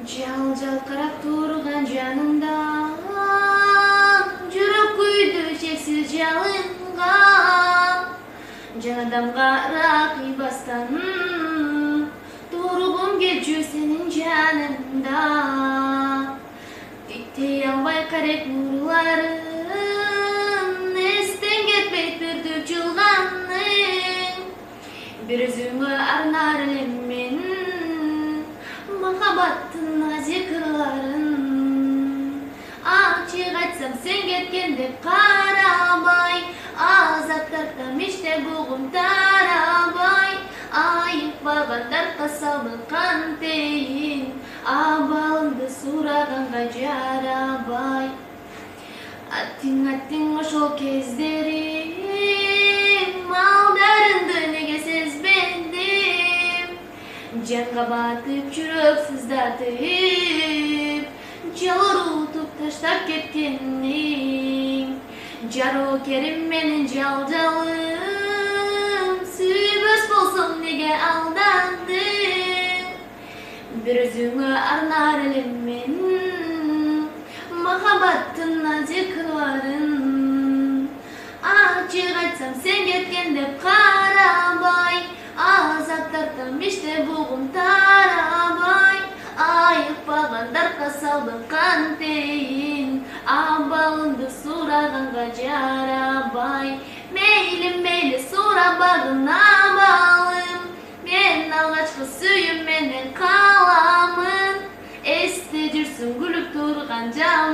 Жал карап турган жанымда, жүрөк күйдү чексиз жалынга. Жаңадан кара кыйбастан тургум келчү сенин жаныңда. Тиктей албай карек нурларың, эстен кетпейт бүртүп жылганың. Бир өзүңө арнар элем мен махаббаттын назик ырларын. Ачык айтсам сен кеткен деп карабай, азаттартам ичте бугум тарабай. Айыкпагандарга салдым кантейин, абалымды сураганга жарабай. Аттиң ошол кездерим, малдарыңды неге сезбедим? Жанга батып, жүрөк сыздатып, жалырутуп таштап кеткениң. Жарокерим менин жалжалым, сүйбөс болсоң неге алдандың? Бир өзүңө арнар элем мен махаббаттын назик ырларын. Ачык айтсам сен кеткен деп карабай, азаттартам ичте бугум тарабай. Айыкпагандарга салдым кантейин, абалымды сураганга жарабай. Мейли сурабагын абалым, мен алгачкы сүйүм менен каламын. Эсте жүрсүн күлүп турган жал.